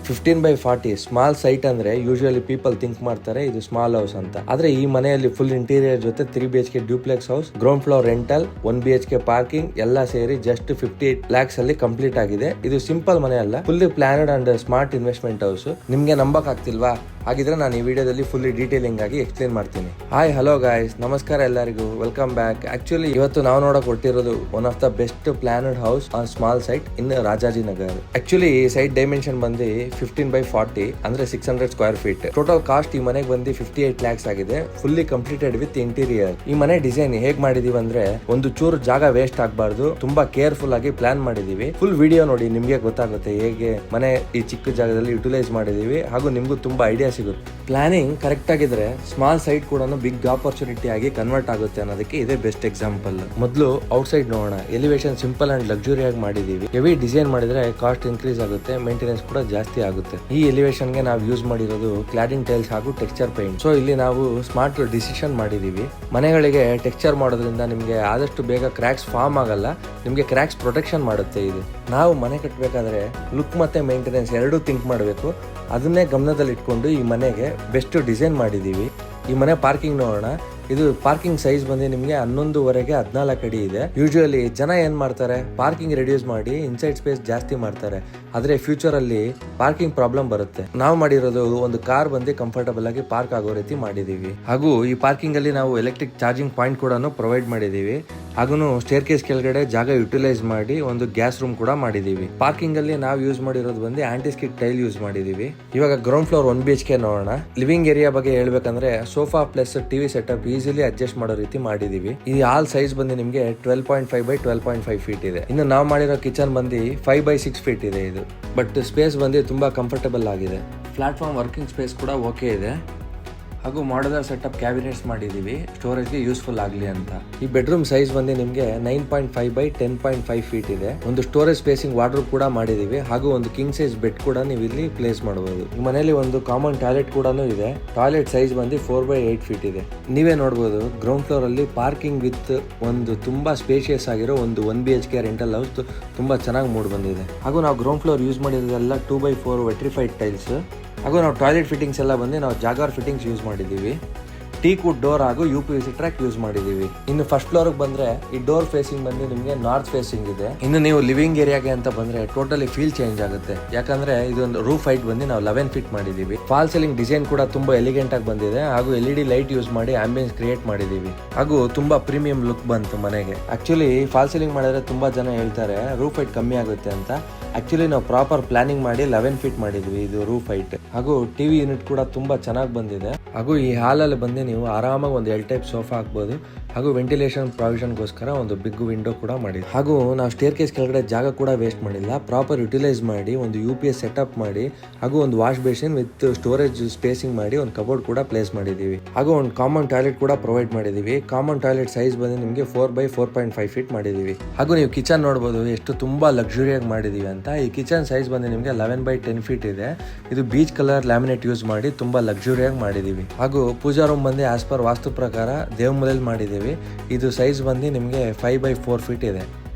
15x40 small site ಅಂದ್ರೆ usually people think ಮಾಡ್ತಾರೆ ಇದು ಸ್ಮಾಲ್ ಹೌಸ್ ಅಂತ. ಆದ್ರೆ ಈ ಮನೆಯಲ್ಲಿ ಫುಲ್ ಇಂಟೀರಿಯರ್ ಜೊತೆ 3 BHK duplex house, ground floor rental, 1 BHK parking ಎಲ್ಲ ಸೇರಿ ಜಸ್ಟ್ 58 lakhs ಅಲ್ಲಿ ಕಂಪ್ಲೀಟ್ ಆಗಿದೆ. ಇದು ಸಿಂಪಲ್ ಮನೆ ಅಲ್ಲ, fully planned and smart investment house. ನಿಮ್ಗೆ ನಂಬಕ್ ಆಗ್ತಿಲ್ವಾ? ಹಾಗಿದ್ರೆ ನಾನು ಈ ವಿಡಿಯೋದಲ್ಲಿ ಫುಲ್ಲಿ ಡೀಟೇಲಿಂಗ್ ಆಗಿ ಎಕ್ಸ್ಪ್ಲೇನ್ ಮಾಡ್ತೀನಿ. ಹಾಯ್ ಹಲೋ ಗಾಯ್ಸ್, ನಮಸ್ಕಾರ ಎಲ್ಲರಿಗೂ, ವೆಲ್ಕಮ್ ಬ್ಯಾಕ್. ಆಕ್ಚುಲಿ ಇವತ್ತು ನಾವು ನೋಡಕ್ ಕೊಟ್ಟಿರೋದು one of the best planned house on small site in Rajajinagar. Actually ಈ ಸೈಟ್ ಡೈಮೆನ್ಷನ್ ಬಂದು 15x40 ಅಂದ್ರೆ 600 ಸ್ಕ್ವೇರ್ ಫೀಟ್. ಟೋಟಲ್ ಕಾಸ್ಟ್ ಈ ಮನೆಗೆ ಬಂದು 58 lakhs ಆಗಿದೆ, ಫುಲ್ಲಿ ಕಂಪ್ಲೀಟೆಡ್ ವಿತ್ ಇಂಟೀರಿಯರ್. ಈ ಮನೆ ಡಿಸೈನ್ ಹೇಗ್ ಮಾಡಿದೀವಿ ಅಂದ್ರೆ ಒಂದು ಚೂರು ಜಾಗ ವೇಸ್ಟ್ ಆಗಬಾರ್ದು, ತುಂಬಾ ಕೇರ್ಫುಲ್ ಆಗಿ ಪ್ಲಾನ್ ಮಾಡಿದೀವಿ. ಫುಲ್ ವಿಡಿಯೋ ನೋಡಿ, ನಿಮ್ಗೆ ಗೊತ್ತಾಗುತ್ತೆ ಹೇಗೆ ಮನೆ ಈ ಚಿಕ್ಕ ಜಾಗದಲ್ಲಿ ಯುಟಿಲೈಸ್ ಮಾಡಿದೀವಿ, ಹಾಗೂ ನಿಮ್ಗೂ ತುಂಬಾ ಐಡಿಯಾ ಸಿಗುತ್ತೆ. ಪ್ಲಾನಿಂಗ್ ಕರೆಕ್ಟ್ ಆಗಿದ್ರೆ ಸ್ಮಾಲ್ ಸೈಟ್ ಕೂಡ ಬಿಗ್ ಆಪರ್ಚುನಿಟಿ ಆಗಿ ಕನ್ವರ್ಟ್ ಆಗುತ್ತೆ ಅನ್ನೋದಕ್ಕೆ ಇದೇ ಬೆಸ್ಟ್ ಎಕ್ಸಾಂಪಲ್. ಮೊದಲು ಔಟ್ ಸೈಡ್ ನೋಡೋಣ. ಎಲಿವೇಶನ್ ಸಿಂಪಲ್ ಅಂಡ್ ಲಕ್ಸುರಿ ಆಗಿ ಮಾಡಿದೀವಿ. ಹೆವಿ ಡಿಸೈನ್ ಮಾಡಿದ್ರೆ ಕಾಸ್ಟ್ ಇನ್ಕ್ರೀಸ್ ಆಗುತ್ತೆ, ಮೇಂಟೆನೆನ್ಸ್ ಕೂಡ ಜಾಸ್ತಿ ಆಗುತ್ತೆ. ಈ ಎಲಿವೇಶನ್ ಗೆ ನಾವು ಯೂಸ್ ಮಾಡಿರೋದು ಕ್ಲಾಡಿಂಗ್ ಟೈಲ್ಸ್ ಹಾಗೂ ಟೆಕ್ಸ್ಚರ್ ಪೇಂಟ್. ಸೊ ಇಲ್ಲಿ ನಾವು ಸ್ಮಾರ್ಟ್ ಡಿಸಿಷನ್ ಮಾಡಿದೀವಿ. ಮನೆಗಳಿಗೆ ಟೆಕ್ಸ್ಚರ್ ಮಾಡೋದ್ರಿಂದ ನಿಮ್ಗೆ ಆದಷ್ಟು ಬೇಗ ಕ್ರ್ಯಾಕ್ಸ್ ಫಾರ್ಮ್ ಆಗಲ್ಲ, ನಿಮ್ಗೆ ಕ್ರ್ಯಾಕ್ಸ್ ಪ್ರೊಟೆಕ್ಷನ್ ಮಾಡುತ್ತೆ ಇದು. ನಾವು ಮನೆ ಕಟ್ಟಬೇಕಾದ್ರೆ ಲುಕ್ ಮತ್ತೆ ಮೇಂಟೆನೆನ್ಸ್ ಎರಡೂ ಥಿಂಕ್ ಮಾಡಬೇಕು. ಅದನ್ನೇ ಗಮನದಲ್ಲಿ ಇಟ್ಕೊಂಡು ಈ ಮನೆಗೆ ಬೆಸ್ಟ್ ಡಿಸೈನ್ ಮಾಡಿದೀವಿ. ಈ ಮನೆ ಪಾರ್ಕಿಂಗ್ ನೋಡೋಣ. ಇದು ಪಾರ್ಕಿಂಗ್ ಸೈಜ್ ಬಂದು ನಿಮ್ಗೆ 11.5 14 ಅಡಿ ಇದೆ. ಯೂಶುವಲಿ ಜನ ಏನ್ ಮಾಡ್ತಾರೆ, ಪಾರ್ಕಿಂಗ್ ರೆಡ್ಯೂಸ್ ಮಾಡಿ ಇನ್ಸೈಡ್ ಸ್ಪೇಸ್ ಜಾಸ್ತಿ ಮಾಡ್ತಾರೆ. ಆದ್ರೆ ಫ್ಯೂಚರ್ ಅಲ್ಲಿ ಪಾರ್ಕಿಂಗ್ ಪ್ರಾಬ್ಲಮ್ ಬರುತ್ತೆ. ನಾವು ಮಾಡಿರೋದು ಒಂದು ಕಾರ್ ಬಂದು ಕಂಫರ್ಟಬಲ್ ಆಗಿ ಪಾರ್ಕ್ ಆಗೋ ರೀತಿ ಮಾಡಿದೀವಿ. ಹಾಗೂ ಈ ಪಾರ್ಕಿಂಗ್ ಅಲ್ಲಿ ನಾವು ಎಲೆಕ್ಟ್ರಿಕ್ ಚಾರ್ಜಿಂಗ್ ಪಾಯಿಂಟ್ ಕೂಡ ಪ್ರೊವೈಡ್ ಮಾಡಿದೀವಿ. ಹಾಗೂ ಸ್ಟೇರ್ ಕೇಸ್ ಕೆಳಗಡೆ ಜಾಗ ಯುಟಿಲೈಸ್ ಮಾಡಿ ಒಂದು ಗ್ಯಾಸ್ ರೂಮ್ ಕೂಡ ಮಾಡಿದೀವಿ. ಪಾರ್ಕಿಂಗ್ ಅಲ್ಲಿ ನಾವು ಯೂಸ್ ಮಾಡಿರೋದು ಬಂದು ಆಂಟಿ ಸ್ಕಿಡ್ ಟೈಲ್ ಯೂಸ್ ಮಾಡಿದೀವಿ. ಇವಾಗ ಗ್ರೌಂಡ್ ಫ್ಲೋರ್ 1 BHK ನೋಡೋಣ. ಲಿವಿಂಗ್ ಏರಿಯಾ ಬಗ್ಗೆ ಹೇಳ್ಬೇಕಂದ್ರೆ sofa plus TV setup easily adjust ಮಾಡೋ ರೀತಿ ಮಾಡಿದೀವಿ. ಈ ಆಲ್ ಸೈಜ್ ಬಂದು ನಿಮ್ಗೆ 12.5x12.5 ಫೀಟ್ ಇದೆ. ಇನ್ನು ನಾವು ಮಾಡಿರೋ ಕಿಚನ್ ಬಂದು 5x6 ಫೀಟ್ ಇದೆ. ಇದು ಬಟ್ ಸ್ಪೇಸ್ ಬಂದು ತುಂಬಾ ಕಂಫರ್ಟಬಲ್ ಆಗಿದೆ. ಪ್ಲಾಟ್ಫಾರ್ಮ್ ವರ್ಕಿಂಗ್ ಸ್ಪೇಸ್ ಕೂಡ ಓಕೆ ಇದೆ. ಹಾಗೂ ಮಾಡ್ಯುಲರ್ ಸೆಟಪ್ ಕ್ಯಾಬಿನೆಟ್ಸ್ ಮಾಡಿದೀವಿ, ಸ್ಟೋರೇಜ್ಗೆ ಯೂಸ್ಫುಲ್ ಆಗಲಿ ಅಂತ. ಈ ಬೆಡ್ರೂಮ್ ಸೈಜ್ ಬಂದು ನಿಮಗೆ 9.5x10.5 ಫೀಟ್ ಇದೆ. ಒಂದು ಸ್ಟೋರೇಜ್ ಸ್ಪೇಸಿಂಗ್ ವಾರ್ಡ್ರೋಬ್ ಕೂಡ ಮಾಡಿದೀವಿ, ಹಾಗೂ ಒಂದು ಕಿಂಗ್ ಸೈಜ್ ಬೆಡ್ ಕೂಡ ನೀವು ಇಲ್ಲಿ ಪ್ಲೇಸ್ ಮಾಡಬಹುದು. ಈ ಮನೆಯಲ್ಲಿ ಒಂದು ಕಾಮನ್ ಟಾಯ್ಲೆಟ್ ಕೂಡ ಇದೆ. ಟಾಯ್ಲೆಟ್ ಸೈಜ್ ಬಂದು 4x8 ಫೀಟ್ ಇದೆ. ನೀವೇ ನೋಡಬಹುದು, ಗ್ರೌಂಡ್ ಫ್ಲೋರ್ ಅಲ್ಲಿ ಪಾರ್ಕಿಂಗ್ ವಿತ್ ಒಂದು ತುಂಬಾ ಸ್ಪೇಷಿಯಸ್ ಆಗಿರೋ ಒಂದು 1 BHK ರೆಂಟಲ್ ಹೌಸ್ ತುಂಬಾ ಚೆನ್ನಾಗಿ ಮೂಡ್ ಬಂದಿದೆ. ಹಾಗೂ ನಾವು ಗ್ರೌಂಡ್ ಫ್ಲೋರ್ ಯೂಸ್ ಮಾಡಿರೋದೆಲ್ಲ 2x4 ವೆಟ್ರಿಫೈಡ್ ಟೈಲ್ಸ್. ಹಾಗೂ ನಾವು ಟಾಯ್ಲೆಟ್ ಫಿಟ್ಟಿಂಗ್ಸ್ ಎಲ್ಲ ಬಂದು ನಾವು ಜಾಗಾರ್ ಫಿಟ್ಟಿಂಗ್ಸ್ ಯೂಸ್ ಮಾಡಿದ್ದೀವಿ. ಟೀಕ್ ವುಡ್ ಡೋರ್ ಹಾಗೂ UPVC ಟ್ರ್ಯಾಕ್ ಯೂಸ್ ಮಾಡಿದ್ದೀವಿ. ಇನ್ನು ಫಸ್ಟ್ ಫ್ಲೋರ್ ಬಂದ್ರೆ ಈ ಡೋರ್ ಫೇಸಿಂಗ್ ಬಂದು ನಿಮಗೆ ನಾರ್ತ್ ಫೇಸಿಂಗ್ ಇದೆ. ಇನ್ನು ನೀವು ಲಿವಿಂಗ್ ಏರಿಯಾಗೆ ಅಂತ ಬಂದ್ರೆ ಟೋಟಲಿ ಫೀಲ್ ಚೇಂಜ್ ಆಗುತ್ತೆ. ಯಾಕಂದ್ರೆ ಇದೊಂದು ರೂಫ್ ಹೈಟ್ ಬಂದು ನಾವು 11 ಫೀಟ್ ಮಾಡಿದೀವಿ. ಫಾಲ್ ಸೀಲಿಂಗ್ ಡಿಸೈನ್ ಕೂಡ ತುಂಬಾ ಎಲಿಗೆಂಟ್ ಆಗಿ ಬಂದಿದೆ. ಹಾಗೂ LED ಲೈಟ್ ಯೂಸ್ ಮಾಡಿ ಆಂಬಿಯನ್ಸ್ ಕ್ರಿಯೇಟ್ ಮಾಡಿದೀವಿ. ಹಾಗೂ ತುಂಬಾ ಪ್ರೀಮಿಯಂ ಲುಕ್ ಬಂತು ಮನೆಗೆ. ಆಕ್ಚುಲಿ ಫಾಲ್ ಸೀಲಿಂಗ್ ಮಾಡಿದ್ರೆ ತುಂಬಾ ಜನ ಹೇಳ್ತಾರೆ ರೂಫ್ ಹೈಟ್ ಕಮ್ಮಿ ಆಗುತ್ತೆ ಅಂತ. ಆಕ್ಚುಲಿ ನಾವು ಪ್ರಾಪರ್ ಪ್ಲಾನಿಂಗ್ ಮಾಡಿ 11 ಫೀಟ್ ಮಾಡಿದ್ವಿ ಇದು ರೂಫ್ ಹೈಟ್. ಹಾಗೂ ಟಿವಿ ಯೂನಿಟ್ ಕೂಡ ತುಂಬಾ ಚೆನ್ನಾಗಿ ಬಂದಿದೆ. ಹಾಗೂ ಈ ಹಾಲ್ ಅಲ್ಲಿ ಬಂದು ನೀವು ಆರಾಮಾಗಿ ಒಂದು L ಟೈಪ್ ಸೋಫಾ ಹಾಕ್ಬೋದು. ಹಾಗೂ ವೆಂಟಿಲೇಷನ್ ಪ್ರಾವಿಷನ್ಗೋಸ್ಕರ ಒಂದು ಬಿಗ್ ವಿಂಡೋ ಕೂಡ ಮಾಡಿದ್ವಿ. ಹಾಗೂ ನಾವು ಸ್ಟೇರ್ ಕೇಸ್ ಕೆಳಗಡೆ ಜಾಗ ಕೂಡ ವೇಸ್ಟ್ ಮಾಡಿಲ್ಲ, ಪ್ರಾಪರ್ ಯುಟಿಲೈಸ್ ಮಾಡಿ ಒಂದು UPS ಸೆಟಪ್ ಮಾಡಿ, ಹಾಗೂ ಒಂದು wash basin with storage spacing ಮಾಡಿ ಒಂದು ಕಬೋರ್ಡ್ ಕೂಡ ಪ್ಲೇಸ್ ಮಾಡಿದೀವಿ. ಹಾಗೂ ಒಂದು ಕಾಮನ್ ಟಾಯ್ಲೆಟ್ ಕೂಡ ಪ್ರೊವೈಡ್ ಮಾಡಿದೀವಿ. ಕಾಮನ್ ಟಾಯ್ಲೆಟ್ ಸೈಜ್ ಬಂದು ನಿಮಗೆ 4x4.5 ಫೀಟ್ ಮಾಡಿದೀವಿ. ಹಾಗೂ ನೀವು ಕಿಚನ್ ನೋಡಬಹುದು ಎಷ್ಟು ತುಂಬಾ ಲಕ್ಸುರಿಯಾಗಿ ಮಾಡಿದೀವಿ ಅಂತ. ಈ ಕಿಚನ್ ಸೈಜ್ ಬಂದು ನಿಮಗೆ 11x10 ಫೀಟ್ ಇದೆ. ಇದು ಬೀಚ್ ಕಲರ್ ಲ್ಯಾಮಿನೇಟ್ ಯೂಸ್ ಮಾಡಿ ತುಂಬಾ ಲಕ್ಸುರಿಯಾಗಿ ಮಾಡಿದೀವಿ. ಹಾಗೂ ಪೂಜಾ ರೂಮ್ ಬಂದು ಆಸ್ ಪರ್ ವಾಸ್ತು ಪ್ರಕಾರ ದೇವಮೂಲೆಯಲ್ಲಿ ಮಾಡಿದೀವಿ. ಇದು ಸೈಜ್ ಬಂದು ನಿಮಗೆ 5x4 ಫೀಟ್ ಇದೆ.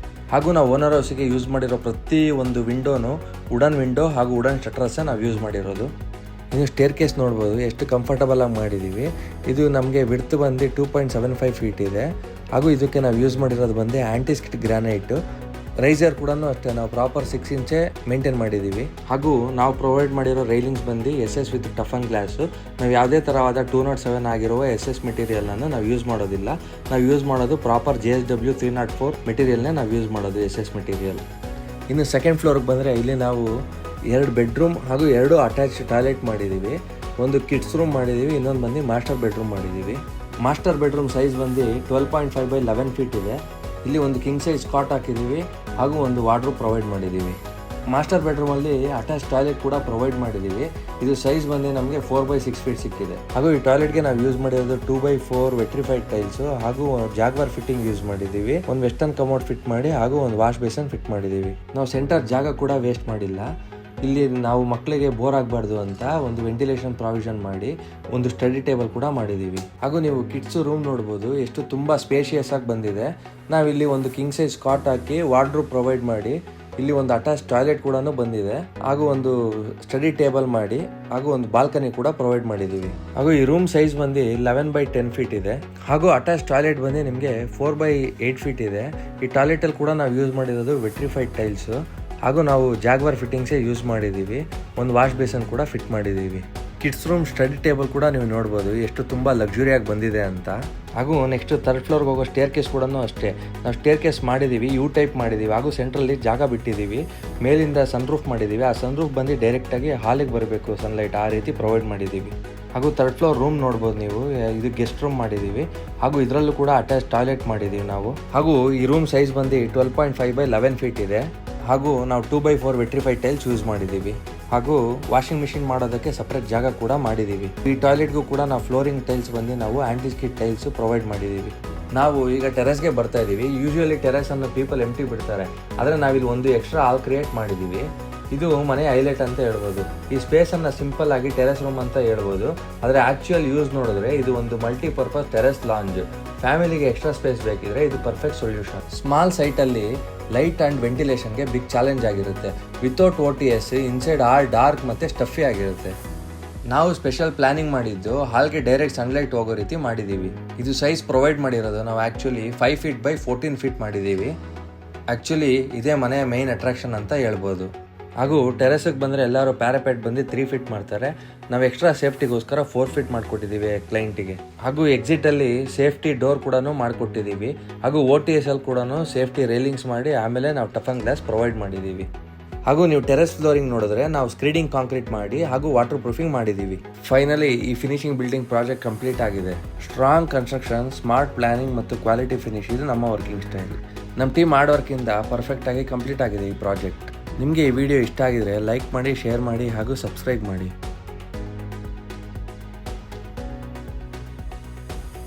ಹಾಗೂ ನಾವು ಓನರ್ ಹೌಸ್ಗೆ ಯೂಸ್ ಮಾಡಿರೋ ಪ್ರತಿ ಒಂದು ವಿಂಡೋನು ವುಡನ್ ವಿಂಡೋ ಹಾಗೂ ವುಡನ್ ಶಟರ್ಸ್ ನಾವು ಯೂಸ್ ಮಾಡಿರೋದು. ನೀವು ಸ್ಟೇರ್ ಕೇಸ್ ನೋಡ್ಬೋದು ಎಷ್ಟು ಕಂಫರ್ಟಬಲ್ ಆಗಿ ಮಾಡಿದೀವಿ. ಇದು ನಮಗೆ ವಿಡ್ತ್ ಬಂದು 2.75 ಫೀಟ್ ಇದೆ. ಹಾಗೂ ಇದಕ್ಕೆ ನಾವು ಯೂಸ್ ಮಾಡಿರೋದು ಬಂದು ಆಂಟಿ ಸ್ಕಿಡ್ ಗ್ರಾನೈಟ್. ರೈಸರ್ ಕೂಡ ಅಷ್ಟೇ ನಾವು ಪ್ರಾಪರ್ 6 ಇಂಚೆ ಮೇಂಟೈನ್ ಮಾಡಿದ್ದೀವಿ. ಹಾಗೂ ನಾವು ಪ್ರೊವೈಡ್ ಮಾಡಿರೋ ರೈಲಿಂಗ್ಸ್ ಬಂದು SS ವಿತ್ ಟಫನ್ ಗ್ಲಾಸ್. ನಾವು ಯಾವುದೇ ಥರವಾದ 207 ಆಗಿರುವ SS ಮೆಟೀರಿಯಲನ್ನು ನಾವು ಯೂಸ್ ಮಾಡೋದಿಲ್ಲ. ನಾವು ಯೂಸ್ ಮಾಡೋದು ಪ್ರಾಪರ್ JSW 304 ಮೆಟೀರಿಯಲ್ನೇ ನಾವು ಯೂಸ್ ಮಾಡೋದು, SS ಮೆಟೀರಿಯಲ್. ಇನ್ನು ಸೆಕೆಂಡ್ ಫ್ಲೋರ್ಗೆ ಬಂದರೆ ಇಲ್ಲಿ ನಾವು 2 ಬೆಡ್ರೂಮ್ ಹಾಗೂ 2 ಅಟ್ಯಾಚ್ ಟಾಯ್ಲೆಟ್ ಮಾಡಿದ್ದೀವಿ. ಒಂದು ಕಿಡ್ಸ್ ರೂಮ್ ಮಾಡಿದ್ದೀವಿ, ಇನ್ನೊಂದು ಬಂದು ಮಾಸ್ಟರ್ ಬೆಡ್ರೂಮ್ ಮಾಡಿದ್ದೀವಿ. ಮಾಸ್ಟರ್ ಬೆಡ್ರೂಮ್ ಸೈಜ್ ಬಂದು 12.5x11 ಫೀಟ್ ಇದೆ. ಇಲ್ಲಿ ಒಂದು ಕಿಂಗ್ ಸೈಜ್ ಕಾಟ್ ಹಾಕಿದ್ದೀವಿ, ಹಾಗೂ ಒಂದು ವಾರ್ಡ್ರೋಬ್ ಪ್ರೊವೈಡ್ ಮಾಡಿದ್ದೀವಿ. ಮಾಸ್ಟರ್ ಬೆಡ್ರೂಮಲ್ಲಿ ಅಟ್ಯಾಚ್ ಟಾಯ್ಲೆಟ್ ಕೂಡ ಪ್ರೊವೈಡ್ ಮಾಡಿದ್ದೀವಿ. ಇದು ಸೈಜ್ ಬಂದು ನಮಗೆ 4x6 ಫೀಟ್ ಸಿಕ್ಕಿದೆ. ಹಾಗೂ ಈ ಟಾಯ್ಲೆಟ್ಗೆ ನಾವು ಯೂಸ್ ಮಾಡಿರೋದು 2x4 ವೆಟ್ರಿಫೈಡ್ ಟೈಲ್ಸ್ ಹಾಗೂ ಜಾಗ್ವಾರ್ ಫಿಟ್ಟಿಂಗ್ ಯೂಸ್ ಮಾಡಿದ್ದೀವಿ. ಒಂದು ವೆಸ್ಟರ್ನ್ ಕಮೋಡ್ ಫಿಟ್ ಮಾಡಿ ಹಾಗೂ ಒಂದು ವಾಶ್ ಬೇಸನ್ ಫಿಟ್ ಮಾಡಿದ್ದೀವಿ. ನಾವು ಸೆಂಟರ್ ಜಾಗ ಕೂಡ ವೇಸ್ಟ್ ಮಾಡಿಲ್ಲ. ಇಲ್ಲಿ ನಾವು ಮಕ್ಕಳಿಗೆ ಬೋರ್ ಆಗಬಾರ್ದು ಅಂತ ಒಂದು ವೆಂಟಿಲೇಷನ್ ಪ್ರಾವಿಷನ್ ಮಾಡಿ ಒಂದು ಸ್ಟಡಿ ಟೇಬಲ್ ಕೂಡ ಮಾಡಿದ್ದೀವಿ. ಹಾಗೂ ನೀವು ಕಿಡ್ಸ್ ರೂಮ್ ನೋಡ್ಬೋದು ಎಷ್ಟು ತುಂಬ ಸ್ಪೇಷಿಯಸ್ ಆಗಿ ಬಂದಿದೆ. ನಾವಿಲ್ಲಿ ಒಂದು ಕಿಂಗ್ ಸೈಜ್ ಕಾಟ್ ಹಾಕಿ ವಾರ್ಡ್ರೋಬ್ ಪ್ರೊವೈಡ್ ಮಾಡಿ ಇಲ್ಲಿ ಒಂದು ಅಟ್ಯಾಚ್ ಟಾಯ್ಲೆಟ್ ಕೂಡ ಬಂದಿದೆ, ಹಾಗೂ ಒಂದು ಸ್ಟಡಿ ಟೇಬಲ್ ಮಾಡಿ ಹಾಗೂ ಒಂದು ಬಾಲ್ಕನಿ ಕೂಡ ಪ್ರೊವೈಡ್ ಮಾಡಿದೀವಿ. ಹಾಗೂ ಈ ರೂಮ್ ಸೈಜ್ ಬಂದು 11x10 ಫೀಟ್ ಇದೆ. ಹಾಗೂ ಅಟ್ಯಾಚ್ ಟಾಯ್ಲೆಟ್ ಬಂದು ನಿಮಗೆ 4x8 ಫೀಟ್ ಇದೆ. ಈ ಟಾಯ್ಲೆಟ್ ಅಲ್ಲಿ ಕೂಡ ನಾವು ಯೂಸ್ ಮಾಡಿರೋದು ವೆಟ್ರಿಫೈಡ್ ಟೈಲ್ಸ್, ಹಾಗೂ ನಾವು ಜಾಗ್ವಾರ್ ಫಿಟ್ಟಿಂಗ್ಸೇ ಯೂಸ್ ಮಾಡಿದ್ದೀವಿ. ಒಂದು ವಾಶ್ ಬೇಸನ್ ಕೂಡ ಫಿಟ್ ಮಾಡಿದ್ದೀವಿ. ಕಿಡ್ಸ್ ರೂಮ್ ಸ್ಟಡಿ ಟೇಬಲ್ ಕೂಡ ನೀವು ನೋಡ್ಬೋದು ಎಷ್ಟು ತುಂಬ ಲಕ್ಸುರಿಯಾಗಿ ಬಂದಿದೆ ಅಂತ. ಹಾಗೂ ನೆಕ್ಸ್ಟ್ ಥರ್ಡ್ ಫ್ಲೋರ್ಗೆ ಹೋಗೋ ಸ್ಟೇರ್ ಕೇಸ್ ಕೂಡ ಅಷ್ಟೇ, ನಾವು ಸ್ಟೇರ್ ಕೇಸ್ ಮಾಡಿದ್ದೀವಿ, ಯು ಟೈಪ್ ಮಾಡಿದ್ದೀವಿ. ಹಾಗೂ ಸೆಂಟ್ರಲ್ಲಿ ಜಾಗ ಬಿಟ್ಟಿದ್ದೀವಿ, ಮೇಲಿಂದ ಸನ್ರೂಫ್ ಮಾಡಿದ್ದೀವಿ. ಆ ಸನ್ರೂಫ್ ಬಂದು ಡೈರೆಕ್ಟಾಗಿ ಹಾಲಿಗೆ ಬರಬೇಕು ಸನ್ಲೈಟ್, ಆ ರೀತಿ ಪ್ರೊವೈಡ್ ಮಾಡಿದ್ದೀವಿ. ಹಾಗೂ ಥರ್ಡ್ ಫ್ಲೋರ್ ರೂಮ್ ನೋಡ್ಬೋದು ನೀವು, ಇದು ಗೆಸ್ಟ್ ರೂಮ್ ಮಾಡಿದ್ದೀವಿ. ಹಾಗೂ ಇದರಲ್ಲೂ ಕೂಡ ಅಟ್ಯಾಚ್ ಟಾಯ್ಲೆಟ್ ಮಾಡಿದ್ದೀವಿ ನಾವು. ಹಾಗೂ ಈ ರೂಮ್ ಸೈಜ್ ಬಂದು 12.5x11 ಫೀಟ್ ಇದೆ. ಹಾಗೂ ನಾವು 2x4 ವೆಟ್ರಿಫೈಡ್ ಟೈಲ್ಸ್ ಯೂಸ್ ಮಾಡಿದ್ದೀವಿ. ಹಾಗೂ ವಾಷಿಂಗ್ ಮಿಷಿನ್ ಮಾಡೋದಕ್ಕೆ ಸಪ್ರೇಟ್ ಜಾಗ ಕೂಡ ಮಾಡಿದ್ದೀವಿ. ಈ ಟಾಯ್ಲೆಟ್ಗೂ ಕೂಡ ನಾವು ಫ್ಲೋರಿಂಗ್ ಟೈಲ್ಸ್ ಬಂದು ನಾವು ಆಂಟಿ ಸ್ಕಿಡ್ ಟೈಲ್ಸ್ ಪ್ರೊವೈಡ್ ಮಾಡಿದ್ದೀವಿ. ನಾವು ಈಗ ಟೆರೆಸ್ಗೆ ಬರ್ತಾ ಇದ್ದೀವಿ. ಯೂಶುವಲಿ ಟೆರೆಸನ್ನು ಪೀಪಲ್ ಎಂಟಿ ಬಿಡ್ತಾರೆ, ಆದರೆ ನಾವಿಲ್ಲಿ ಒಂದು ಎಕ್ಸ್ಟ್ರಾ ಹಾಲ್ ಕ್ರಿಯೇಟ್ ಮಾಡಿದ್ದೀವಿ. ಇದು ಮನೆ ಹೈಲೈಟ್ ಅಂತ ಹೇಳ್ಬೋದು. ಈ ಸ್ಪೇಸನ್ನು ಸಿಂಪಲ್ ಆಗಿ ಟೆರೆಸ್ ರೂಮ್ ಅಂತ ಹೇಳ್ಬೋದು, ಆದರೆ ಆ್ಯಕ್ಚುಯಲ್ ಯೂಸ್ ನೋಡಿದ್ರೆ ಇದು ಒಂದು ಮಲ್ಟಿಪರ್ಪಸ್ ಟೆರೆಸ್ ಲಾಂಜ್. ಫ್ಯಾಮಿಲಿಗೆ ಎಕ್ಸ್ಟ್ರಾ ಸ್ಪೇಸ್ ಬೇಕಿದ್ರೆ ಇದು ಪರ್ಫೆಕ್ಟ್ ಸೊಲ್ಯೂಷನ್. ಸ್ಮಾಲ್ ಸೈಟಲ್ಲಿ ಲೈಟ್ ಆ್ಯಂಡ್ ವೆಂಟಿಲೇಷನ್ಗೆ ಬಿಗ್ ಚಾಲೆಂಜ್ ಆಗಿರುತ್ತೆ. Without OTS inside all dark ಮತ್ತು ಸ್ಟಫಿ ಆಗಿರುತ್ತೆ. ನಾವು ಸ್ಪೆಷಲ್ ಪ್ಲಾನಿಂಗ್ ಮಾಡಿದ್ದು ಹಾಲ್ಗೆ ಡೈರೆಕ್ಟ್ ಸನ್ಲೈಟ್ ಹೋಗೋ ರೀತಿ ಮಾಡಿದ್ದೀವಿ. ಇದು ಸೈಜ್ ಪ್ರೊವೈಡ್ ಮಾಡಿರೋದು ನಾವು ಆ್ಯಕ್ಚುಲಿ 5 ಫೀಟ್ ಮಾಡಿದ್ದೀವಿ. ಆ್ಯಕ್ಚುಲಿ ಇದೇ ಮನೆಯ ಮೇನ್ ಅಟ್ರಾಕ್ಷನ್ ಅಂತ ಹೇಳ್ಬೋದು. ಹಾಗೂ ಟೆರೆಸ್ಗೆ ಬಂದರೆ ಎಲ್ಲರೂ ಪ್ಯಾರಾಪೆಟ್ ಬಂದು 3 ಫೀಟ್ ಮಾಡ್ತಾರೆ. ನಾವು ಎಕ್ಸ್ಟ್ರಾ ಸೇಫ್ಟಿಗೋಸ್ಕರ 4 ಫೀಟ್ ಮಾಡಿಕೊಟ್ಟಿದ್ದೀವಿ ಕ್ಲೈಂಟಿಗೆ. ಹಾಗೂ ಎಕ್ಸಿಟಲ್ಲಿ ಸೇಫ್ಟಿ ಡೋರ್ ಕೂಡ ಮಾಡಿಕೊಟ್ಟಿದ್ದೀವಿ. ಹಾಗೂ OTS ಅಲ್ಲಿ ಕೂಡ ಸೇಫ್ಟಿ ರೈಲಿಂಗ್ಸ್ ಮಾಡಿ ಆಮೇಲೆ ನಾವು ಟಫನ್ ಗ್ಲಾಸ್ ಪ್ರೊವೈಡ್ ಮಾಡಿದ್ದೀವಿ. ಹಾಗೂ ನೀವು ಟೆರೆಸ್ ಫ್ಲೋರಿಂಗ್ ನೋಡಿದ್ರೆ ನಾವು ಸ್ಕ್ರೀಡಿಂಗ್ ಕಾಂಕ್ರೀಟ್ ಮಾಡಿ ಹಾಗೂ ವಾಟರ್ ಪ್ರೂಫಿಂಗ್ ಮಾಡಿದ್ದೀವಿ. ಫೈನಲಿ ಈ ಫಿನಿಶಿಂಗ್ ಬಿಲ್ಡಿಂಗ್ ಪ್ರಾಜೆಕ್ಟ್ ಕಂಪ್ಲೀಟ್ ಆಗಿದೆ. ಸ್ಟ್ರಾಂಗ್ ಕನ್ಸ್ಟ್ರಕ್ಷನ್, ಸ್ಮಾರ್ಟ್ ಪ್ಲಾನಿಂಗ್ ಮತ್ತು ಕ್ವಾಲಿಟಿ ಫಿನಿಶ್, ಇದು ನಮ್ಮ ವರ್ಕಿಂಗ್ ಸ್ಟೈಲ್. ನಮ್ಮ ಟೀಮ್ ಹಾರ್ಡ್ ವರ್ಕಿಂದ ಪರ್ಫೆಕ್ಟಾಗಿ ಕಂಪ್ಲೀಟ್ ಆಗಿದೆ ಈ ಪ್ರಾಜೆಕ್ಟ್. ನಿಮಗೆ ಈ ವಿಡಿಯೋ ಇಷ್ಟ ಆಗಿದ್ರೆ ಲೈಕ್ ಮಾಡಿ, ಶೇರ್ ಮಾಡಿ ಹಾಗೂ ಸಬ್ಸ್ಕ್ರೈಬ್ ಮಾಡಿ.